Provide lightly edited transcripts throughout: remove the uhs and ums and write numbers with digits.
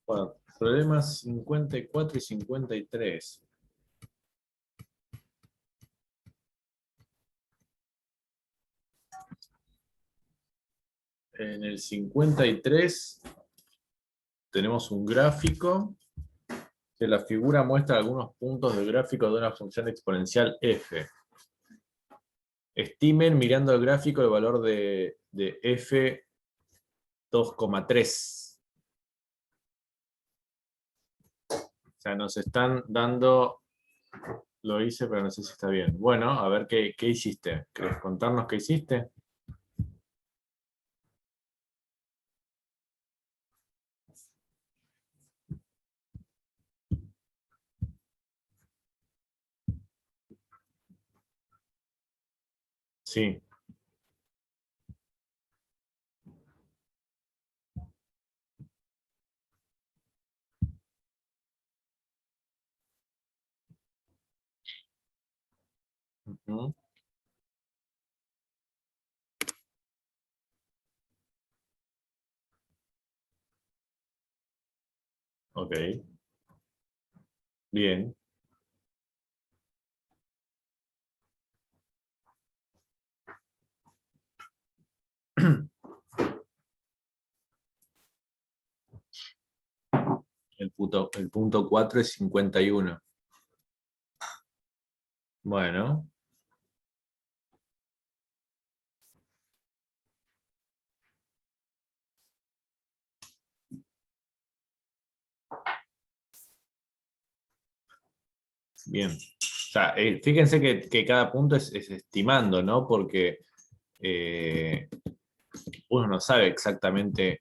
Bueno, problemas 54 y 53. En el 53 tenemos un gráfico que la figura muestra algunos puntos del gráfico de una función exponencial f. Estimen mirando el gráfico el valor de f 2,3. O sea, nos están dando, lo hice, pero no sé si está bien. Bueno, a ver qué hiciste. ¿Querés contarnos qué hiciste? Sí. Ujú. Ok, bien. El punto 4 es 51. Bueno, bien. O sea, fíjense que cada punto es estimando, ¿no? Porque eh, uno no sabe exactamente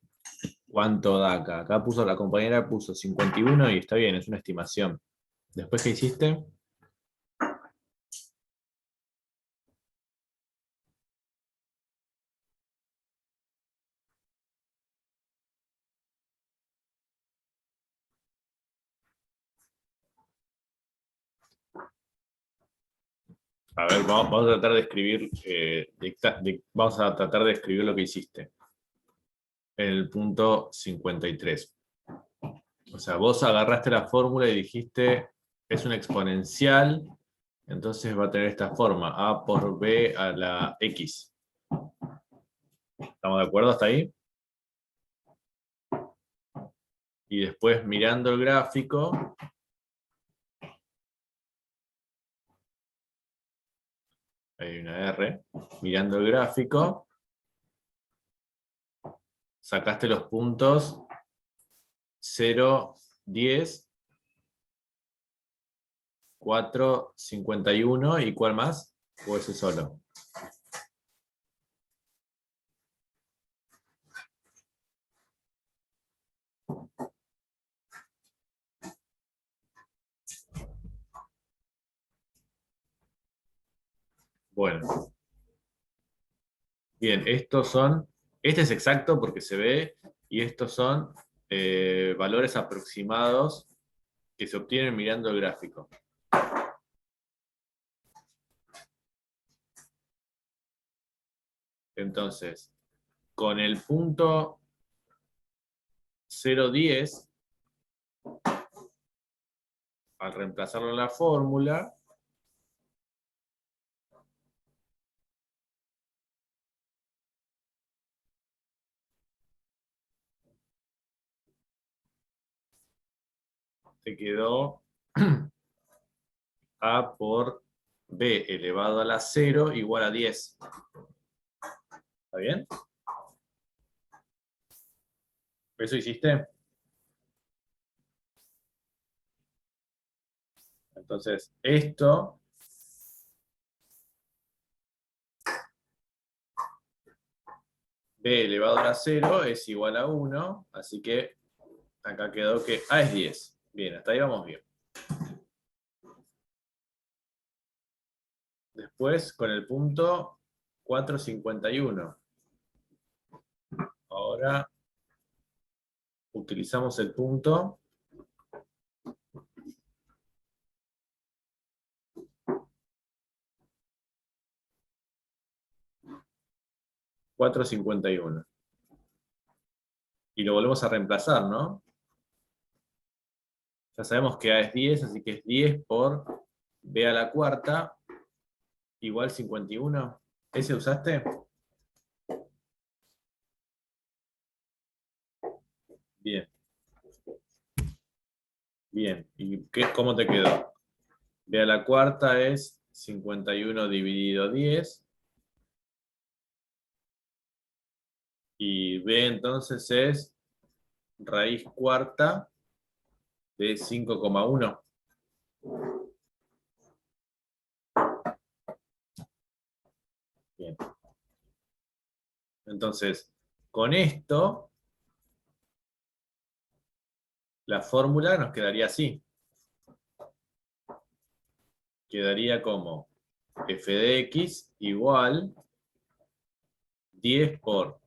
cuánto da acá. Acá puso, la compañera puso 51 y está bien, es una estimación. Después, ¿qué hiciste? A ver, vamos a tratar de escribir, vamos a tratar de escribir lo que hiciste. En el punto 53. O sea, vos agarraste la fórmula y dijiste, es una exponencial, entonces va a tener esta forma, a por b a la x. ¿Estamos de acuerdo hasta ahí? Y después mirando el gráfico, hay una R, mirando el gráfico, sacaste los puntos 0, 10, 4, 51 y ¿cuál más? ¿O ese solo? Bueno, bien, este es exacto porque se ve, y estos son valores aproximados que se obtienen mirando el gráfico. Entonces, con el punto 0,10, al reemplazarlo en la fórmula, te quedó a por b elevado a la 0 igual a 10. ¿Está bien? ¿Eso hiciste? Entonces, esto b elevado a la 0 es igual a 1, así que acá quedó que a es 10. Bien, hasta ahí vamos bien. Después, con el punto 4,51. Ahora utilizamos el punto 4,51. Y lo volvemos a reemplazar, ¿no? Ya sabemos que A es 10, así que es 10 por B a la cuarta, igual 51. ¿Ese usaste? Bien. Bien. ¿Y cómo te quedó? B a la cuarta es 51 dividido 10. Y B entonces es raíz cuarta de 5,1. Bien. Entonces, con esto, la fórmula nos quedaría así. Quedaría como f de x igual 10 por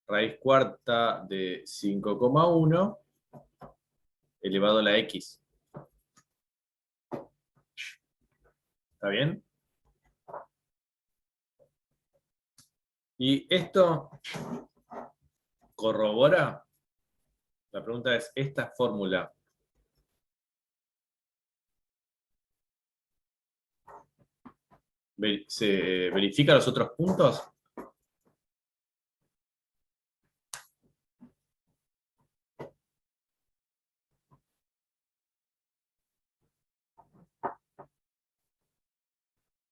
raíz cuarta de 5,1 elevado a la x. ¿Está bien? Y esto corrobora. La pregunta es, ¿esta fórmula se verifica los otros puntos?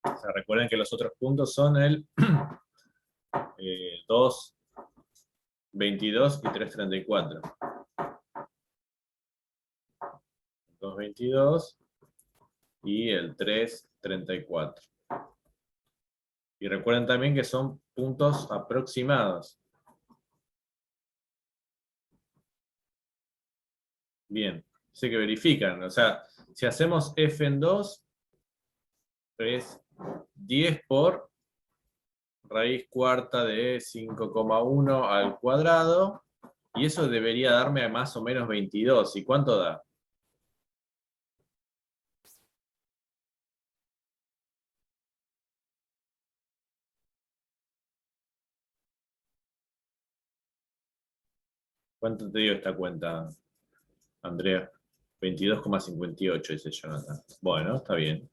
O sea, recuerden que los otros puntos son el 2, 22 y 3,34. 2, 22 y el 3,34. Y recuerden también que son puntos aproximados. Bien, sé que verifican. O sea, si hacemos f en 2, es 10 por raíz cuarta de 5,1 al cuadrado. Y eso debería darme más o menos 22. ¿Y cuánto da? ¿Cuánto te dio esta cuenta, Andrea? 22,58 dice Jonathan. Bueno, está bien.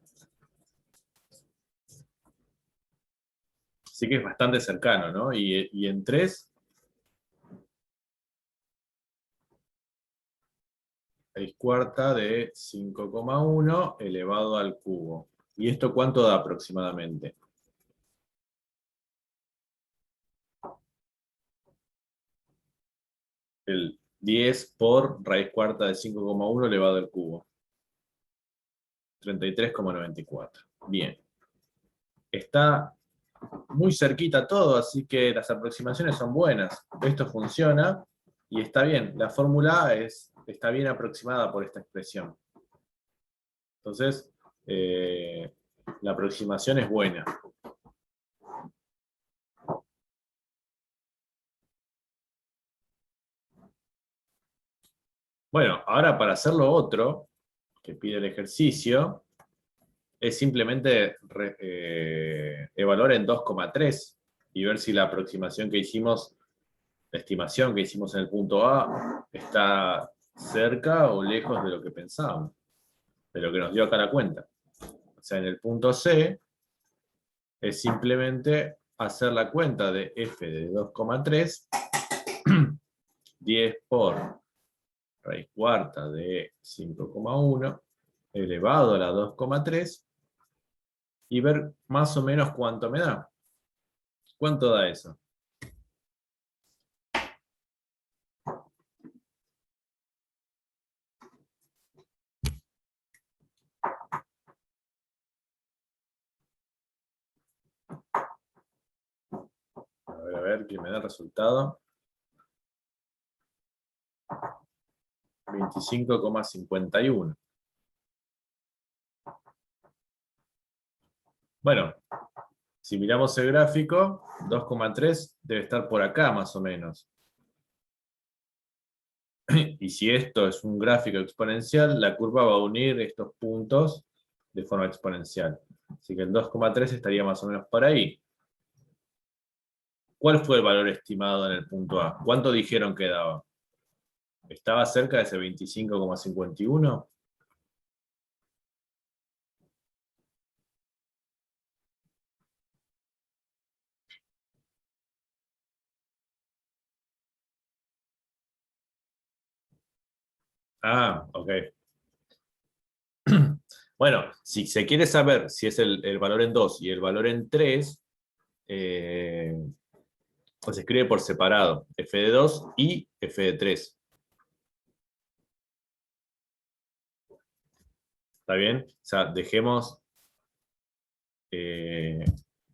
Sí que es bastante cercano, ¿no? Y en 3, raíz cuarta de 5,1 elevado al cubo. ¿Y esto cuánto da aproximadamente? El 10 por raíz cuarta de 5,1 elevado al cubo. 33,94. Bien. Está muy cerquita todo, así que las aproximaciones son buenas. Esto funciona y está bien. La fórmula está bien aproximada por esta expresión. Entonces, la aproximación es buena. Bueno, ahora para hacer lo otro, que pide el ejercicio, es simplemente evaluar en 2,3 y ver si la aproximación que hicimos, la estimación que hicimos en el punto A, está cerca o lejos de lo que pensábamos, de lo que nos dio acá la cuenta. O sea, en el punto C es simplemente hacer la cuenta de f de 2,3, 10 por raíz cuarta de 5,1 elevado a la 2,3 y ver más o menos cuánto me da. ¿Cuánto da eso? A ver, que me da el resultado. 25,51. Bueno, si miramos el gráfico, 2,3 debe estar por acá más o menos. Y si esto es un gráfico exponencial, la curva va a unir estos puntos de forma exponencial. Así que el 2,3 estaría más o menos por ahí. ¿Cuál fue el valor estimado en el punto A? ¿Cuánto dijeron que daba? ¿Estaba cerca de ese 25,51? Ah, ok. Bueno, si se quiere saber si es el valor en 2 y el valor en 3, pues se escribe por separado, f de 2 y f de 3. ¿Está bien? O sea, dejemos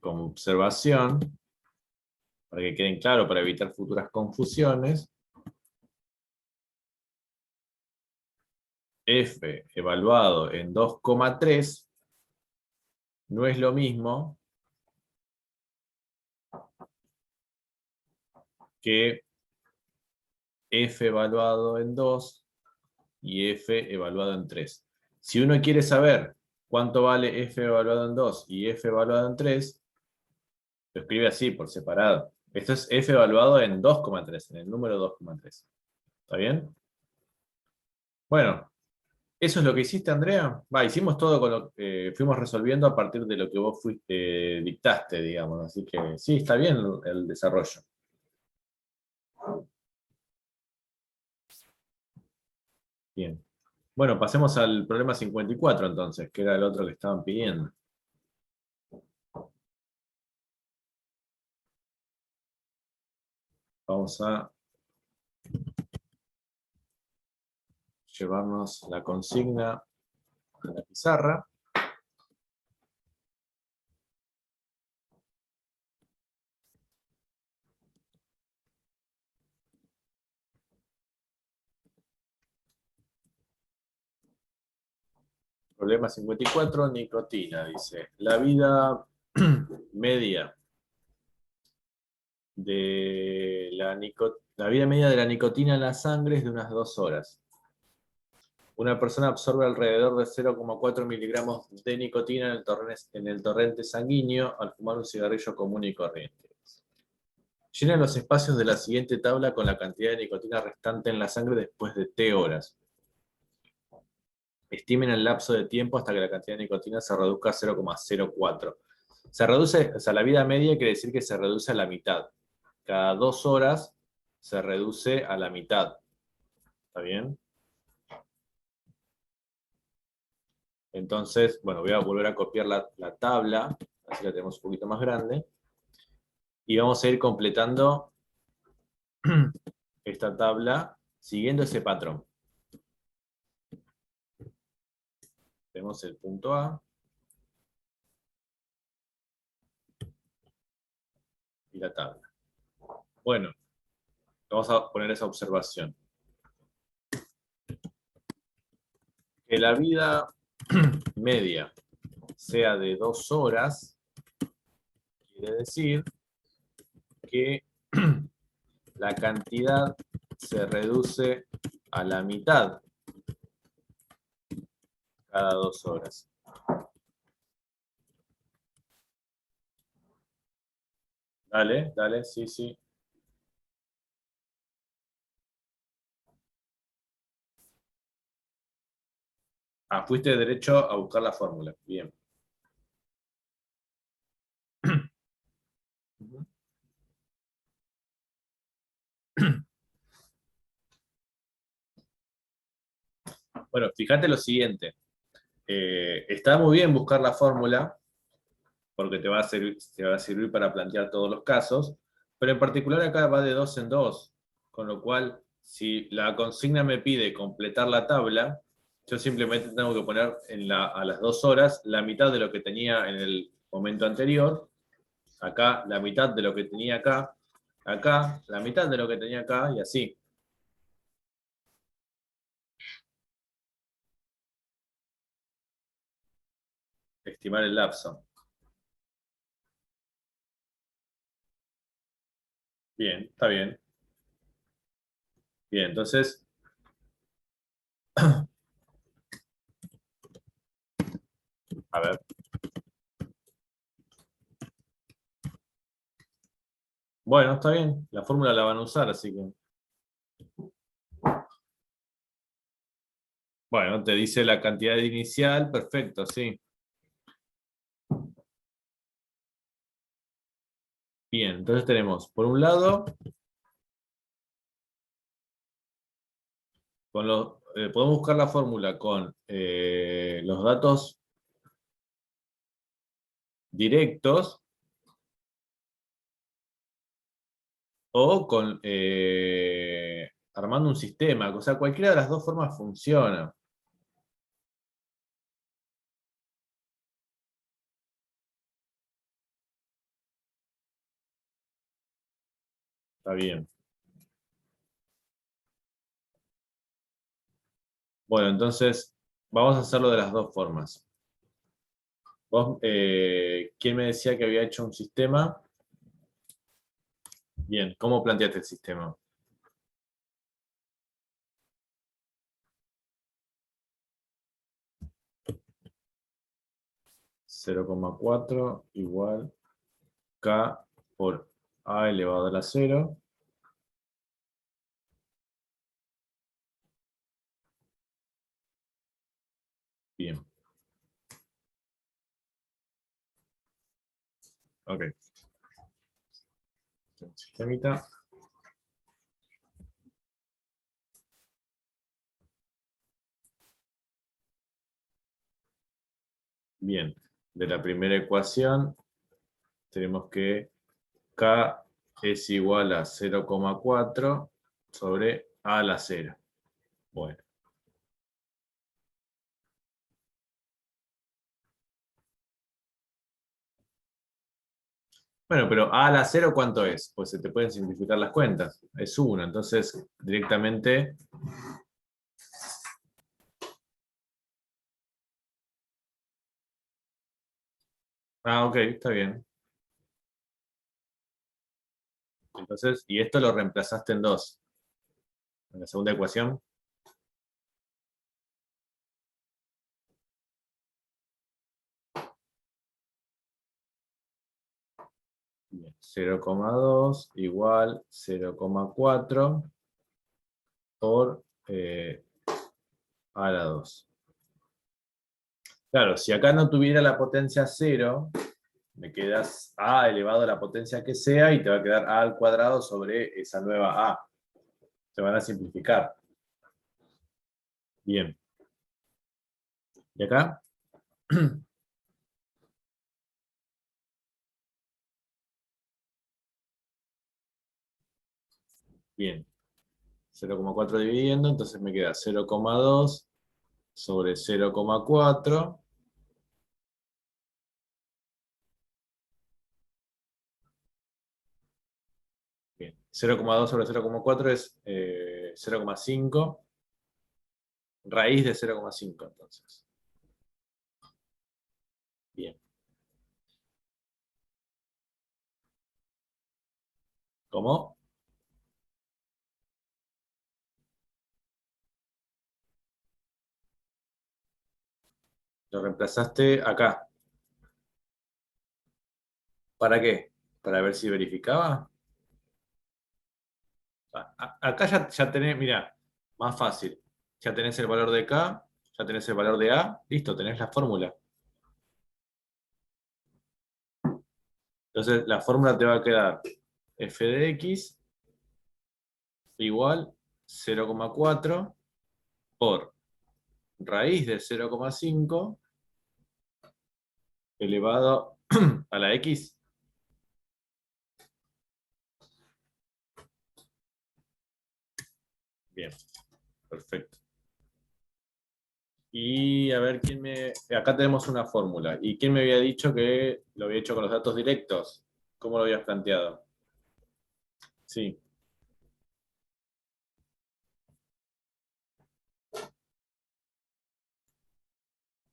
como observación, para que queden claro, para evitar futuras confusiones, f evaluado en 2,3 no es lo mismo que f evaluado en 2 y f evaluado en 3. Si uno quiere saber cuánto vale f evaluado en 2 y f evaluado en 3, lo escribe así, por separado. Esto es f evaluado en 2,3, en el número 2,3. ¿Está bien? Bueno, ¿eso es lo que hiciste, Andrea? Hicimos todo con lo que fuimos resolviendo a partir de lo que vos dictaste, digamos. Así que sí, está bien el desarrollo. Bien. Bueno, pasemos al problema 54 entonces, que era el otro que estaban pidiendo. Vamos a llevarnos la consigna a la pizarra. Problema 54, nicotina, dice. La vida media de la vida media de la nicotina en la sangre es de unas 2 horas. Una persona absorbe alrededor de 0,4 miligramos de nicotina en el torrente sanguíneo al fumar un cigarrillo común y corriente. Llena los espacios de la siguiente tabla con la cantidad de nicotina restante en la sangre después de T horas. Estimen el lapso de tiempo hasta que la cantidad de nicotina se reduzca a 0,04. Se reduce, o sea, la vida media quiere decir que se reduce a la mitad. Cada 2 horas se reduce a la mitad. ¿Está bien? Entonces, bueno, voy a volver a copiar la tabla, así la tenemos un poquito más grande. Y vamos a ir completando esta tabla siguiendo ese patrón. Tenemos el punto A y la tabla. Bueno, vamos a poner esa observación. Que la vida media sea de 2 horas, quiere decir que la cantidad se reduce a la mitad cada 2 horas. Dale, dale, sí, sí. Ah, fuiste derecho a buscar la fórmula. Bien. Bueno, fíjate lo siguiente. Está muy bien buscar la fórmula, porque te va a servir para plantear todos los casos, pero en particular acá va de 2 en 2, con lo cual, si la consigna me pide completar la tabla, yo simplemente tengo que poner a las 2 horas la mitad de lo que tenía en el momento anterior, acá la mitad de lo que tenía acá, acá la mitad de lo que tenía acá, y así. Estimar el lapso. Bien, está bien. Bien, entonces, a ver. Bueno, está bien. La fórmula la van a usar, así que... Bueno, te dice la cantidad inicial, perfecto, sí. Bien, entonces tenemos, por un lado, podemos buscar la fórmula con los datos directos o con armando un sistema. O sea, cualquiera de las dos formas funciona. Está bien. Bueno, entonces vamos a hacerlo de las dos formas. Vos, ¿quién me decía que había hecho un sistema? Bien, ¿cómo planteaste el sistema? 0,4 igual K por A elevado a la 0. Bien, ok. Sistemita. Bien, de la primera ecuación tenemos que K es igual a 0,4 sobre A a la 0. Bueno. Bueno, pero A a la 0, ¿cuánto es? Pues se te pueden simplificar las cuentas. Es 1, entonces directamente... Ah, ok, está bien. Entonces, y esto lo reemplazaste en 2. En la segunda ecuación, 0,2 igual 0,4 por A a la 2. Claro, si acá no tuviera la potencia 0, me quedas A elevado a la potencia que sea y te va a quedar A al cuadrado sobre esa nueva A. Se van a simplificar. Bien. ¿Y acá? Bien. 0,4 dividiendo, entonces me queda 0,2 sobre 0,4. Bien. 0,2 sobre 0,4 es 0,5. Raíz de 0,5, entonces. Bien. ¿Cómo? Lo reemplazaste acá. ¿Para qué? Para ver si verificaba. Acá ya tenés, mira, más fácil. Ya tenés el valor de K, ya tenés el valor de A, listo, tenés la fórmula. Entonces la fórmula te va a quedar f de x igual 0,4 por raíz de 0,5 elevado a la x. Bien, perfecto. Y a ver quién me... Acá tenemos una fórmula. ¿Y quién me había dicho que lo había hecho con los datos directos? ¿Cómo lo habías planteado? Sí,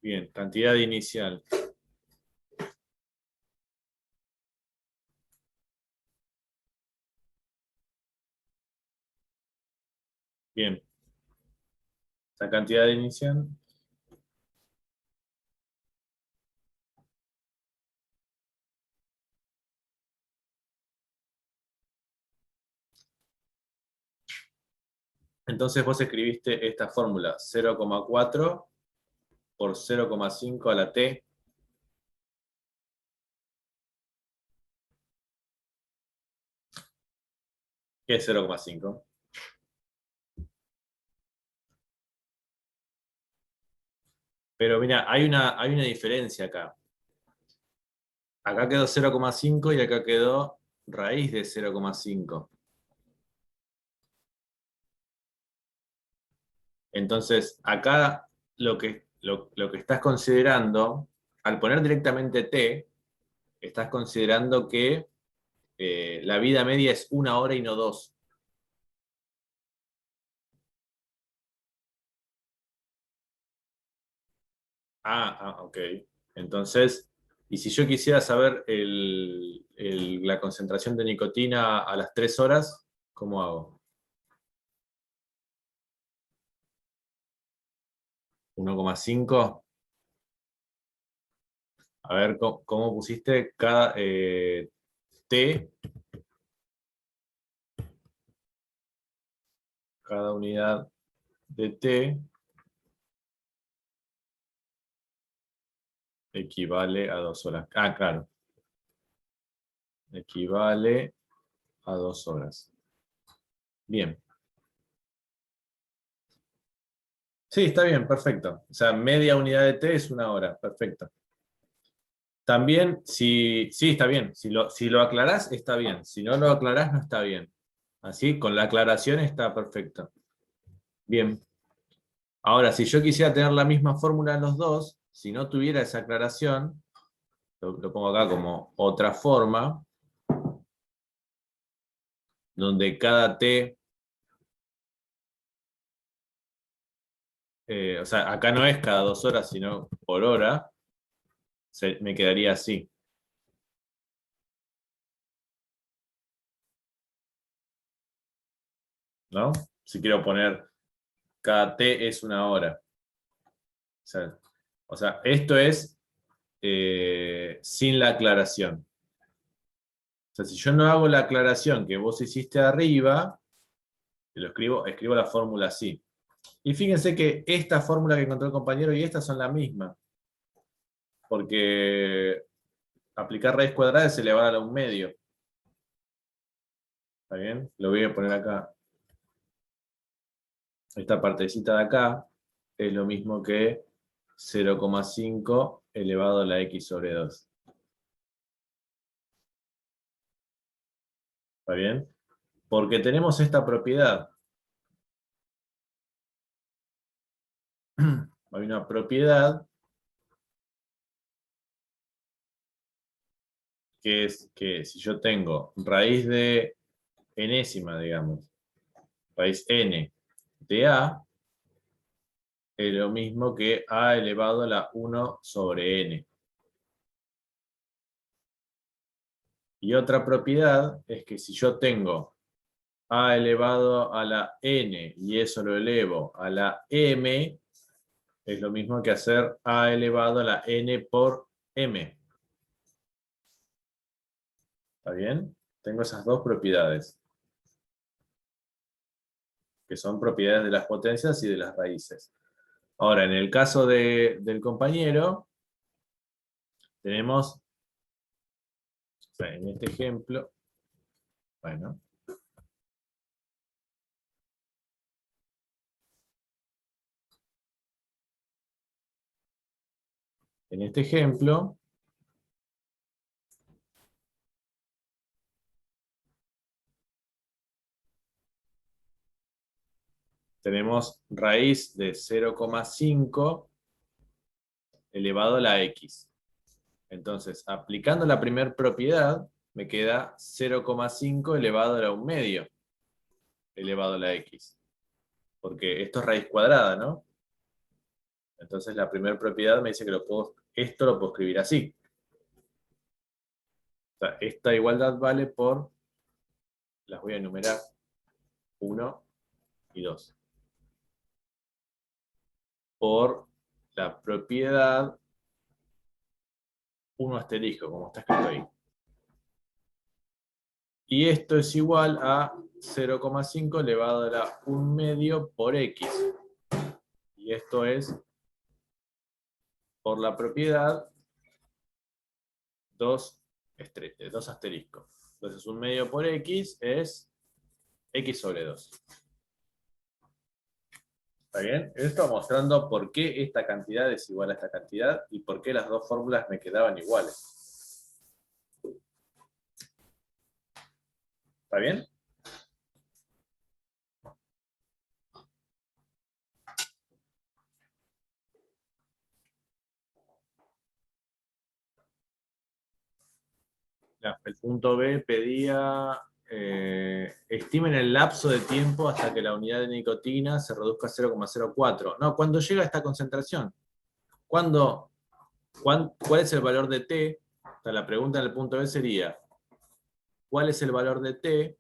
bien, cantidad inicial. Bien, la cantidad inicial. Entonces vos escribiste esta fórmula, 0,4 por 0,5 a la t. ¿Qué es 0,5? Pero mira, hay una diferencia acá. Acá quedó 0,5 y acá quedó raíz de 0,5. Entonces, acá lo que estás considerando, al poner directamente t, estás considerando que la vida media es 1 hora y no 2. Ok. Entonces, y si yo quisiera saber la concentración de nicotina a las 3 horas, ¿cómo hago? 1,5. A ver, ¿cómo pusiste cada T, cada unidad de T equivale a 2 horas? Ah, claro. Equivale a 2 horas. Bien. Sí, está bien, perfecto. O sea, media unidad de T es 1 hora. Perfecto. También, sí, está bien. Si lo aclarás, está bien. Si no lo aclarás, no está bien. Así, con la aclaración está perfecto. Bien. Ahora, si yo quisiera tener la misma fórmula en los dos, si no tuviera esa aclaración, lo pongo acá como otra forma, donde cada T, o sea, acá no es cada 2 horas, sino por hora, me quedaría así, ¿no? Si quiero poner cada T es 1 hora. O sea, esto es sin la aclaración. O sea, si yo no hago la aclaración que vos hiciste arriba, escribo la fórmula así. Y fíjense que esta fórmula que encontró el compañero y esta son la misma. Porque aplicar raíz cuadrada es elevada a 1/2. ¿Está bien? Lo voy a poner acá. Esta partecita de acá es lo mismo que 0,5 elevado a la x sobre 2. ¿Está bien? Porque tenemos esta propiedad. Hay una propiedad que es que si yo tengo raíz de enésima, digamos, raíz n de a, es lo mismo que a elevado a la 1 sobre n. Y otra propiedad es que si yo tengo a elevado a la n y eso lo elevo a la m, es lo mismo que hacer a elevado a la n por m. ¿Está bien? Tengo esas dos propiedades, que son propiedades de las potencias y de las raíces. Ahora, en el caso del compañero, tenemos, o sea, en este ejemplo, bueno, en este ejemplo, tenemos raíz de 0,5 elevado a la x. Entonces, aplicando la primera propiedad, me queda 0,5 elevado a la 1/2 elevado a la x. Porque esto es raíz cuadrada, ¿no? Entonces, la primera propiedad me dice que esto lo puedo escribir así. O sea, esta igualdad vale por, las voy a enumerar, 1 y 2. Por la propiedad 1 asterisco, como está escrito ahí. Y esto es igual a 0,5 elevado a la 1/2 por x. Y esto es, por la propiedad, dos asteriscos. Entonces 1/2 por x es x sobre 2. ¿Está bien? Esto mostrando por qué esta cantidad es igual a esta cantidad y por qué las dos fórmulas me quedaban iguales. ¿Está bien? Ya, el punto B pedía, estimen el lapso de tiempo hasta que la unidad de nicotina se reduzca a 0,04. No, cuando llega a esta concentración. ¿Cuál es el valor de T? O sea, la pregunta en el punto B sería, ¿cuál es el valor de T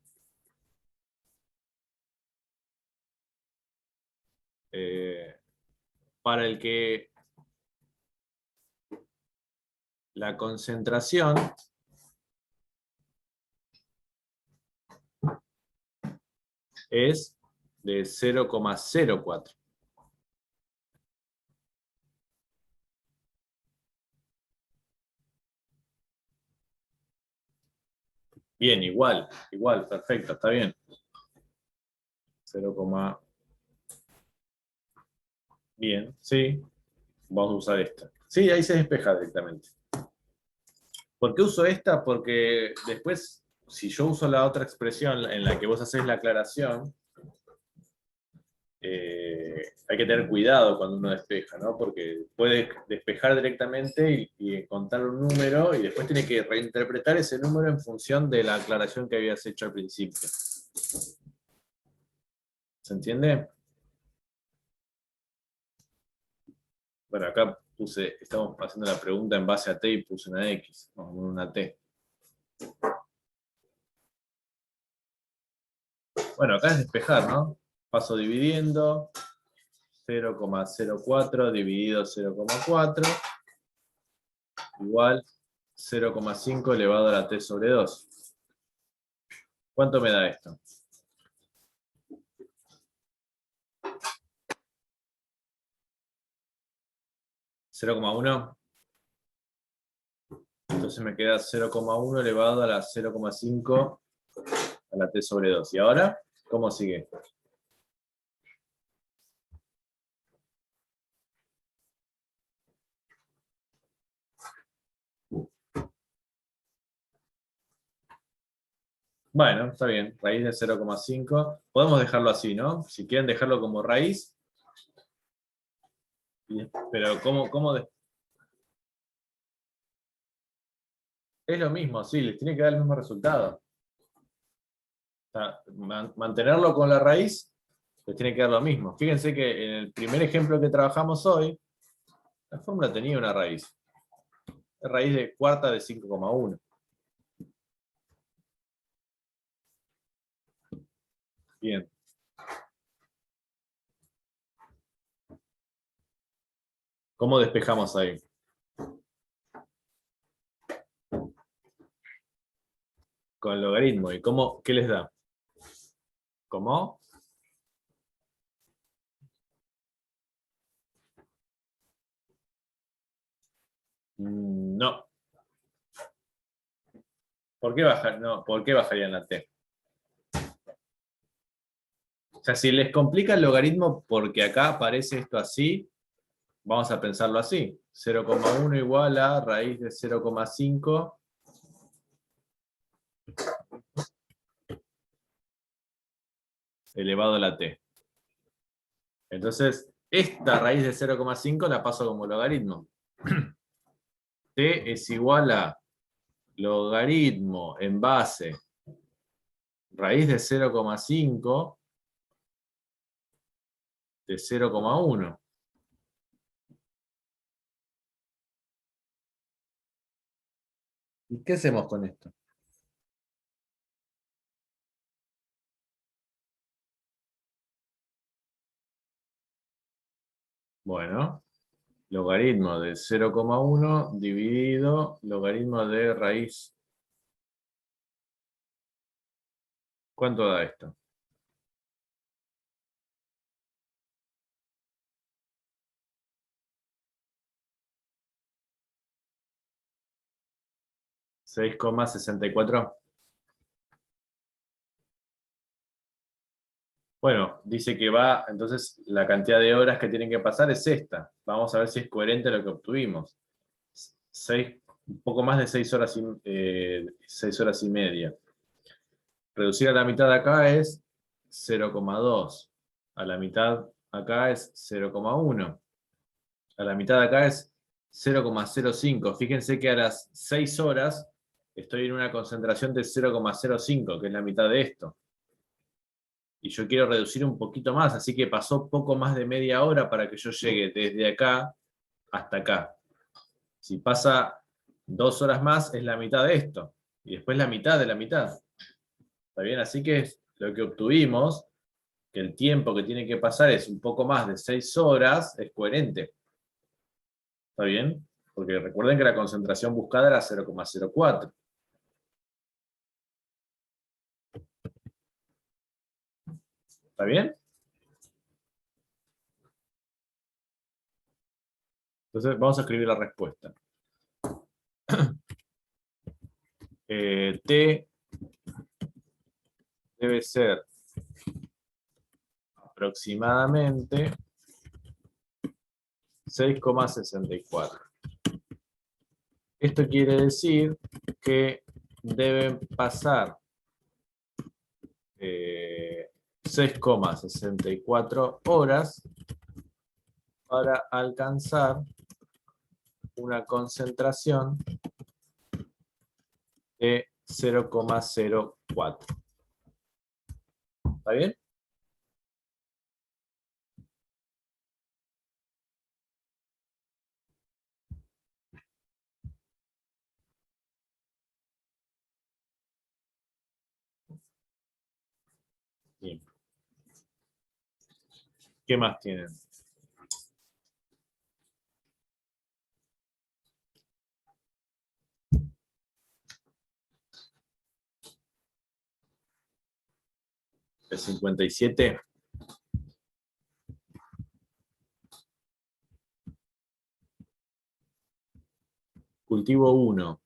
para el que la concentración es de 0,04? Bien, igual, perfecto, está bien. 0, bien, sí, vamos a usar esta. Sí, ahí se despeja directamente. ¿Por qué uso esta? Porque después, si yo uso la otra expresión en la que vos hacés la aclaración, hay que tener cuidado cuando uno despeja, ¿no? Porque puede despejar directamente y encontrar un número y después tiene que reinterpretar ese número en función de la aclaración que habías hecho al principio. ¿Se entiende? Bueno, acá estamos haciendo la pregunta en base a T y puse una X, no, una T. Bueno, acá es despejar, ¿no? Paso dividiendo, 0,04 dividido 0,4 igual 0,5 elevado a la T sobre 2. ¿Cuánto me da esto? 0,1. Entonces me queda 0,1 elevado a la 0,5 a la T sobre 2. ¿Y ahora? ¿Cómo sigue? Bueno, está bien. Raíz de 0,5. Podemos dejarlo así, ¿no? Si quieren dejarlo como raíz. Pero es lo mismo, sí, les tiene que dar el mismo resultado. O sea, mantenerlo con la raíz les tiene que dar lo mismo. Fíjense que en el primer ejemplo que trabajamos hoy, la fórmula tenía una raíz. Raíz de cuarta de 5,1. Bien. ¿Cómo despejamos ahí? Con el logaritmo. ¿Y qué les da? ¿Cómo? No. ¿Por qué bajarían la T? O sea, si les complica el logaritmo porque acá aparece esto así, vamos a pensarlo así. 0,1 igual a raíz de 0,5 elevado a la T. Entonces, esta raíz de 0,5 la paso como logaritmo. T es igual a logaritmo en base raíz de 0,5 de 0,1. ¿Y qué hacemos con esto? Bueno, logaritmo de 0,1 dividido logaritmo de raíz ¿Cuánto da esto? ¿6,64? Bueno, dice que va, entonces la cantidad de horas que tienen que pasar es esta. Vamos a ver si es coherente lo que obtuvimos. Un poco más de 6 horas y media. Reducir a la mitad de acá es 0,2. A la mitad acá es 0,1. A la mitad de acá es 0,05. Fíjense que a las 6 horas estoy en una concentración de 0,05, que es la mitad de esto. Y yo quiero reducir un poquito más, así que pasó poco más de media hora para que yo llegue desde acá hasta acá. Si pasa 2 horas más, es la mitad de esto. Y después la mitad de la mitad. ¿Está bien? Así que lo que obtuvimos, que el tiempo que tiene que pasar es un poco más de 6 horas, es coherente. ¿Está bien? Porque recuerden que la concentración buscada era 0,04. ¿Está bien? Entonces vamos a escribir la respuesta. T debe ser aproximadamente 6,64. Esto quiere decir que deben pasar 6,64 horas para alcanzar una concentración de 0,04. ¿Está bien? Bien. ¿Qué más tienen? El 57. Cultivo 1.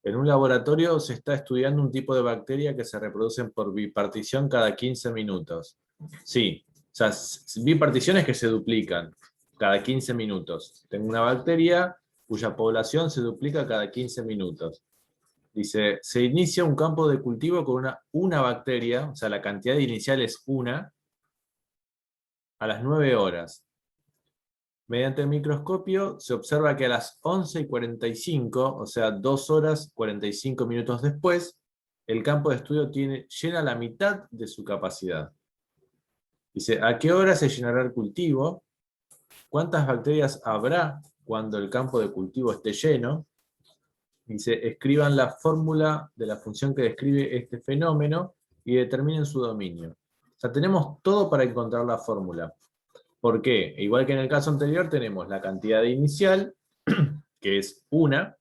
En un laboratorio se está estudiando un tipo de bacteria que se reproducen por bipartición cada 15 minutos. Sí, o sea, biparticiones que se duplican cada 15 minutos. Tengo una bacteria cuya población se duplica cada 15 minutos. Dice, se inicia un campo de cultivo con una bacteria, o sea, la cantidad inicial es una, a las 9 horas. Mediante el microscopio se observa que a las 11:45, o sea, 2 horas 45 minutos después, el campo de estudio llena la mitad de su capacidad. Dice, ¿a qué hora se llenará el cultivo? ¿Cuántas bacterias habrá cuando el campo de cultivo esté lleno? Dice, escriban la fórmula de la función que describe este fenómeno y determinen su dominio. O sea, tenemos todo para encontrar la fórmula. ¿Por qué? Igual que en el caso anterior tenemos la cantidad inicial, que es 1,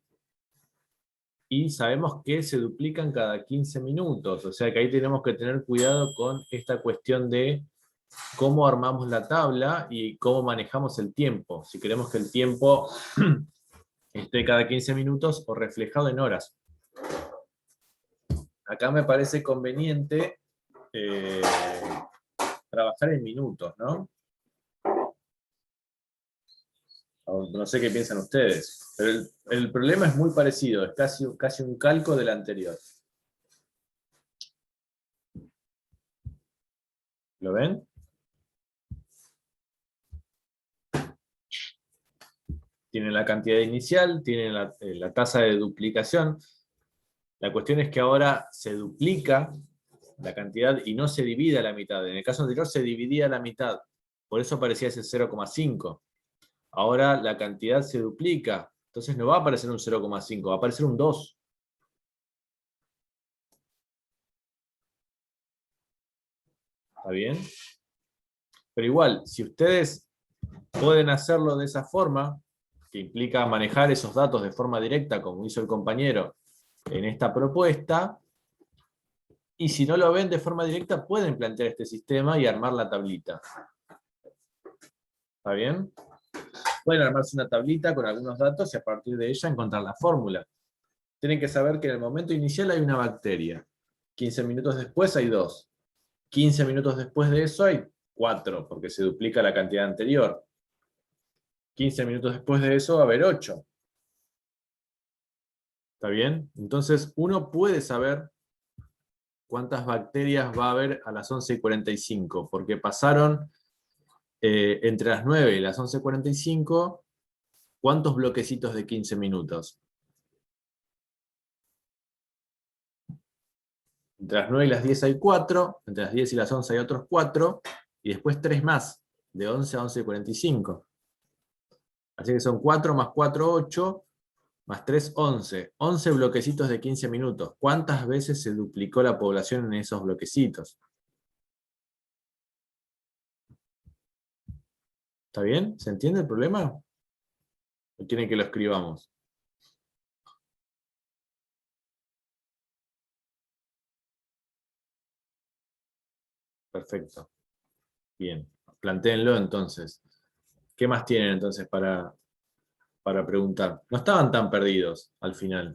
y sabemos que se duplican cada 15 minutos. O sea que ahí tenemos que tener cuidado con esta cuestión de cómo armamos la tabla y cómo manejamos el tiempo. Si queremos que el tiempo esté cada 15 minutos o reflejado en horas. Acá me parece conveniente trabajar en minutos, ¿no? No sé qué piensan ustedes, pero el problema es muy parecido, es casi un calco del anterior. ¿Lo ven? Tienen la cantidad inicial, tienen la tasa de duplicación. La cuestión es que ahora se duplica la cantidad y no se divide a la mitad. En el caso anterior se dividía a la mitad, por eso aparecía ese 0,5. Ahora la cantidad se duplica, entonces no va a aparecer un 0,5, va a aparecer un 2. ¿Está bien? Pero igual, si ustedes pueden hacerlo de esa forma, que implica manejar esos datos de forma directa, como hizo el compañero en esta propuesta, Y si no lo ven de forma directa, pueden plantear este sistema y armar la tablita. ¿Está bien? Pueden armarse una tablita con algunos datos y a partir de ella encontrar la fórmula. Tienen que saber que en el momento inicial hay una bacteria. 15 minutos después hay 2. 15 minutos después de eso hay 4, porque se duplica la cantidad anterior. 15 minutos después de eso va a haber 8. ¿Está bien? Entonces uno puede saber cuántas bacterias va a haber a las 11:45, porque pasaron entre las 9 y las 11:45, ¿cuántos bloquecitos de 15 minutos? Entre las 9 y las 10 hay 4, entre las 10 y las 11 hay otros 4, y después 3 más, de 11 a 11:45. Así que son 4 más 4, 8, más 3, 11. 11 bloquecitos de 15 minutos. ¿Cuántas veces se duplicó la población en esos bloquecitos? ¿Está bien? ¿Se entiende el problema? ¿O quieren que lo escribamos? Perfecto. Bien. Plantéenlo entonces. ¿Qué más tienen entonces para preguntar? No estaban tan perdidos al final.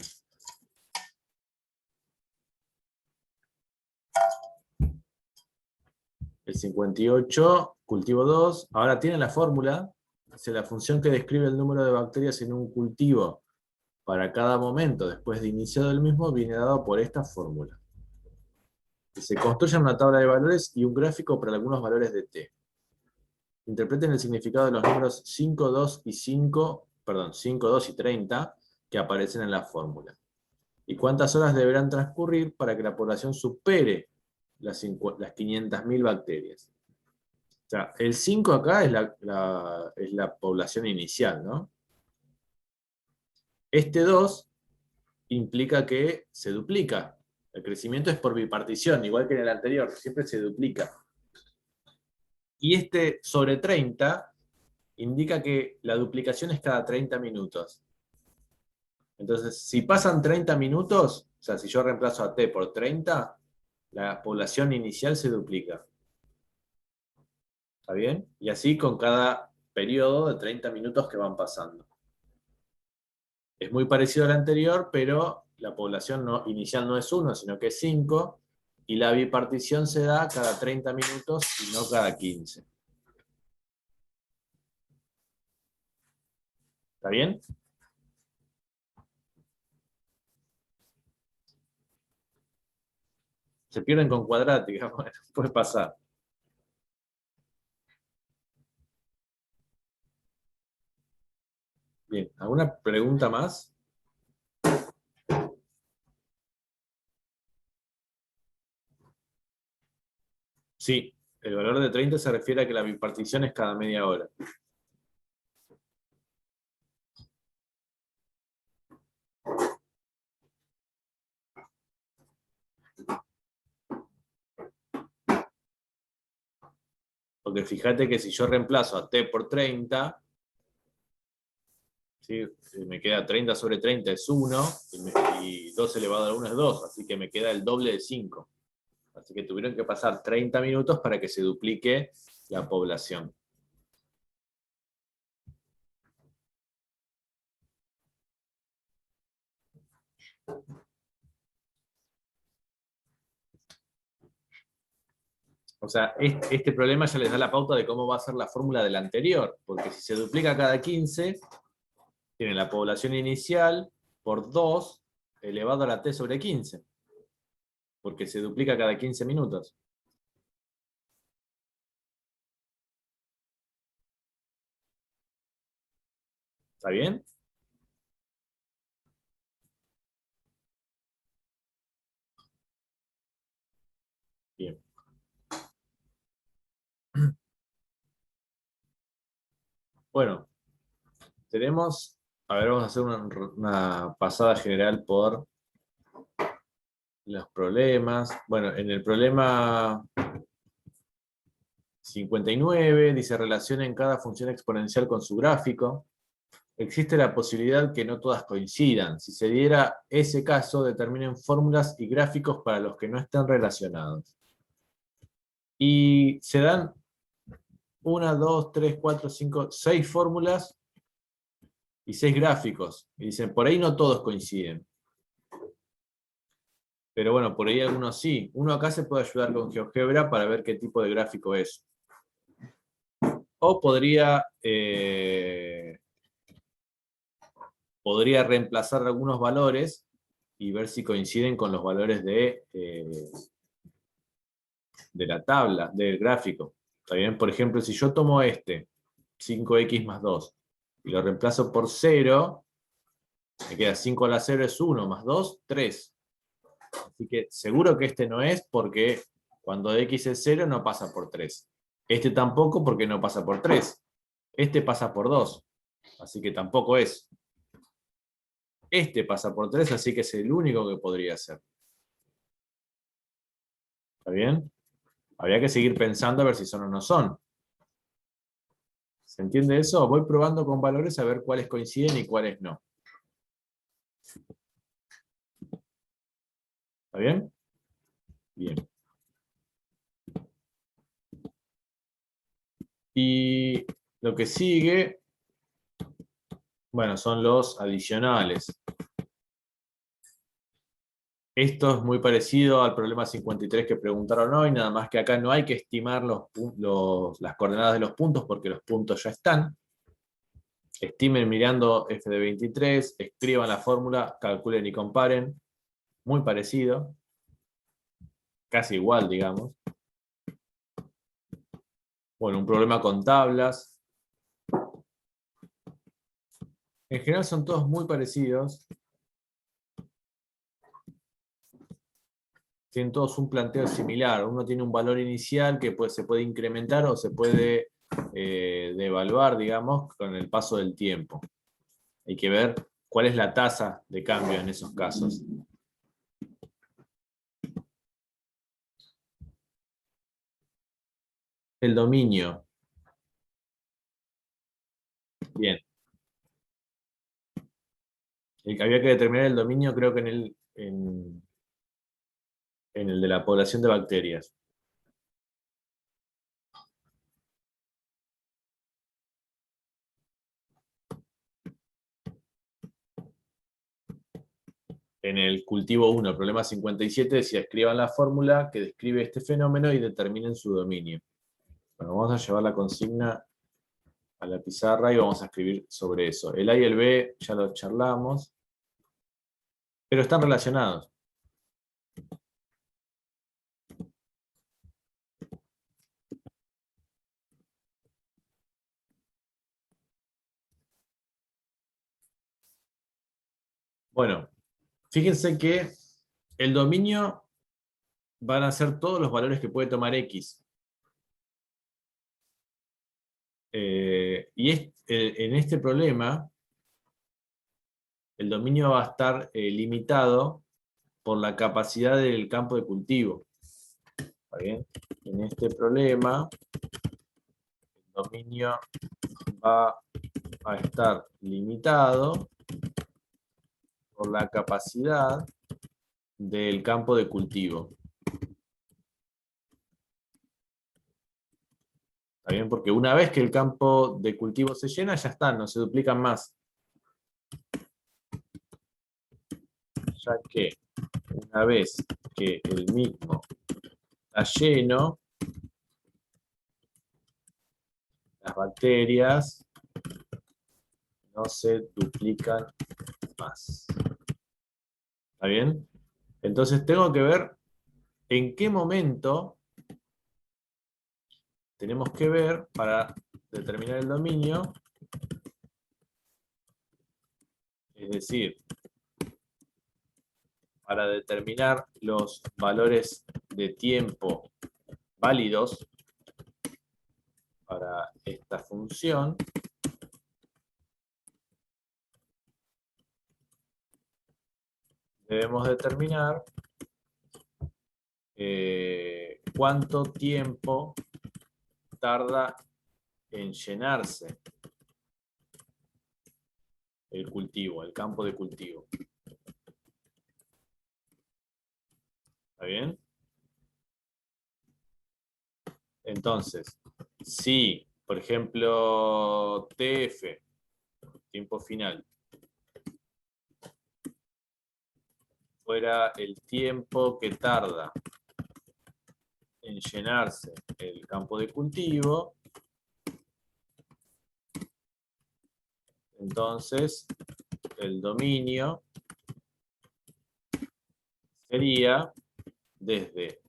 El 58, cultivo 2. Ahora tienen la fórmula. Es la función que describe el número de bacterias en un cultivo para cada momento después de iniciado el mismo viene dado por esta fórmula. Se construye una tabla de valores y un gráfico para algunos valores de t. Interpreten el significado de los números 5, 2 y 5, perdón, 5, 2 y 30 que aparecen en la fórmula. ¿Y cuántas horas deberán transcurrir para que la población supere las 500.000 bacterias? O sea, el 5 acá es la población inicial, ¿no? Este 2 implica que se duplica. El crecimiento es por bipartición, igual que en el anterior, siempre se duplica. Y este sobre 30 indica que la duplicación es cada 30 minutos. Entonces, si pasan 30 minutos, o sea, si yo reemplazo a t por 30, la población inicial se duplica. ¿Está bien? Y así con cada periodo de 30 minutos que van pasando. Es muy parecido al anterior, pero la población inicial no es 1, sino que es 5, y la bipartición se da cada 30 minutos y no cada 15. ¿Está bien? Se pierden con cuadrática, bueno, puede pasar. Bien, ¿alguna pregunta más? Sí, el valor de 30 se refiere a que la bipartición es cada media hora. Porque fíjate que si yo reemplazo a t por 30, ¿sí? Me queda 30 sobre 30 es 1, y 2 elevado a 1 es 2, así que me queda el doble de 5. Así que tuvieron que pasar 30 minutos para que se duplique la población. O sea, este problema ya les da la pauta de cómo va a ser la fórmula del anterior, porque si se duplica cada 15, tienen la población inicial por 2 elevado a la t sobre 15, porque se duplica cada 15 minutos. ¿Está bien? Bien. Bueno, tenemos, a ver, vamos a hacer una pasada general por los problemas. Bueno, en el problema 59 dice relacionen cada función exponencial con su gráfico. existe la posibilidad que no todas coincidan. Si se diera ese caso, determinen fórmulas y gráficos para los que no estén relacionados. Y se dan 1, 2, 3, 4, 5, 6 fórmulas y 6 gráficos. Y dicen, por ahí no todos coinciden. Pero bueno, por ahí algunos sí. Uno acá se puede ayudar con GeoGebra para ver qué tipo de gráfico es. O podría reemplazar algunos valores y ver si coinciden con los valores de la tabla, del gráfico. ¿Está bien? Por ejemplo, si yo tomo 5x más 2, y lo reemplazo por 0, me queda 5 a la 0 es 1, más 2, 3. Así que seguro que este no es, porque cuando x es 0 no pasa por 3. Este tampoco, porque no pasa por 3. Este pasa por 2, así que tampoco es. Este pasa por 3, así que es el único que podría ser. ¿Está bien? Habría que seguir pensando a ver si son o no son. ¿Se entiende eso? Voy probando con valores a ver cuáles coinciden y cuáles no. ¿Está bien? Bien. Y lo que sigue, bueno, son los adicionales. Esto es muy parecido al problema 53 que preguntaron hoy, nada más que acá no hay que estimar las coordenadas de los puntos porque los puntos ya están. Estimen mirando f de 23, escriban la fórmula, calculen y comparen. Muy parecido. Casi igual, digamos. Bueno, un problema con tablas. En general son todos muy parecidos. Tienen todos un planteo similar. Uno tiene un valor inicial que se puede incrementar o se puede devaluar, digamos, con el paso del tiempo. Hay que ver cuál es la tasa de cambio en esos casos. El dominio. Bien. Había que determinar el dominio, creo que en el de la población de bacterias. En el cultivo 1, problema 57, decía escriban la fórmula que describe este fenómeno y determinen su dominio. Bueno, vamos a llevar la consigna a la pizarra y vamos a escribir sobre eso. El A y el B ya lo charlamos, pero están relacionados. Bueno, fíjense que el dominio van a ser todos los valores que puede tomar X. En este problema, el dominio va a estar limitado por la capacidad del campo de cultivo. ¿Está bien? En este problema, el dominio va a estar limitado por la capacidad del campo de cultivo. ¿Está bien? Porque una vez que el campo de cultivo se llena, ya está, no se duplican más. Ya que una vez que el mismo está lleno, las bacterias no se duplican más. ¿Está bien? Entonces tengo que ver en qué momento tenemos que ver para determinar el dominio, es decir, para determinar los valores de tiempo válidos para esta función, debemos determinar cuánto tiempo tarda en llenarse el cultivo, el campo de cultivo. ¿Está bien? Entonces, si, por ejemplo, TF, tiempo final, fuera el tiempo que tarda en llenarse el campo de cultivo, entonces el dominio sería desde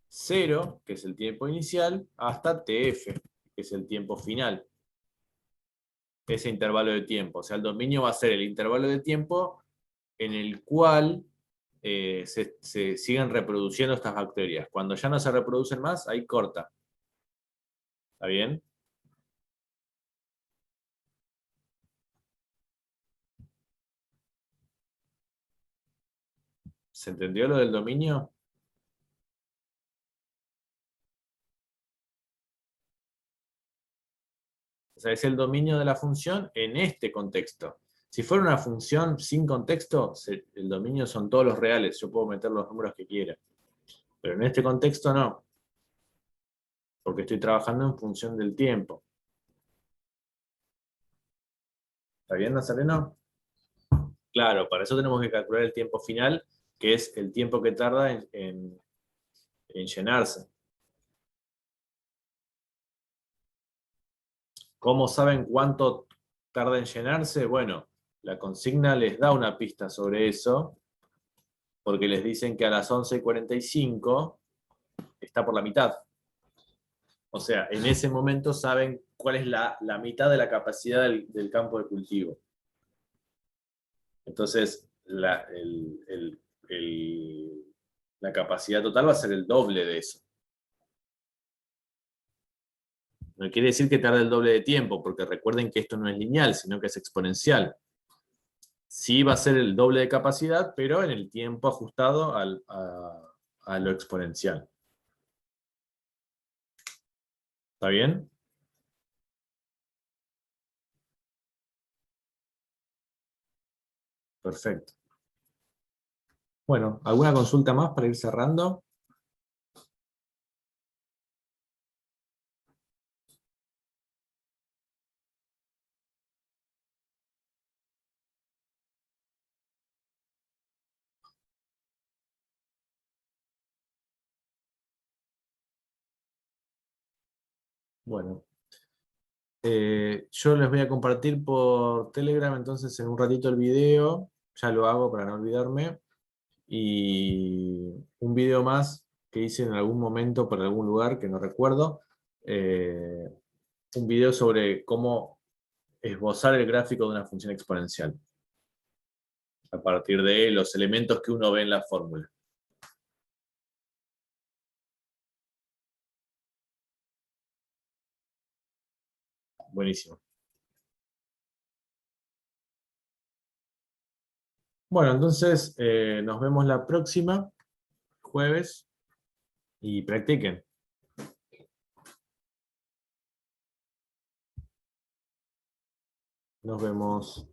0, que es el tiempo inicial, hasta TF, que es el tiempo final. Ese intervalo de tiempo. O sea, el dominio va a ser el intervalo de tiempo en el cual se siguen reproduciendo estas bacterias. Cuando ya no se reproducen más, ahí corta. ¿Está bien? ¿Se entendió lo del dominio? O sea, es el dominio de la función en este contexto. Si fuera una función sin contexto, el dominio son todos los reales. Yo puedo meter los números que quiera. Pero en este contexto no. Porque estoy trabajando en función del tiempo. ¿Está bien, Nazareno? Claro, para eso tenemos que calcular el tiempo final, que es el tiempo que tarda en llenarse. ¿Cómo saben cuánto tarda en llenarse? Bueno, la consigna les da una pista sobre eso, porque les dicen que a las 11:45 está por la mitad. O sea, en ese momento saben cuál es la mitad de la capacidad del campo de cultivo. Entonces, la capacidad total va a ser el doble de eso. No quiere decir que tarde el doble de tiempo, porque recuerden que esto no es lineal, sino que es exponencial. Sí va a ser el doble de capacidad, pero en el tiempo ajustado a lo exponencial. ¿Está bien? Perfecto. Bueno, ¿alguna consulta más para ir cerrando? Bueno. Yo les voy a compartir por Telegram entonces en un ratito el video. Ya lo hago para no olvidarme. Y un video más que hice en algún momento por algún lugar que no recuerdo. eh, un video sobre cómo esbozar el gráfico de una función exponencial a partir de los elementos que uno ve en la fórmula. Buenísimo. Bueno, entonces nos vemos la próxima, jueves, y practiquen. Nos vemos.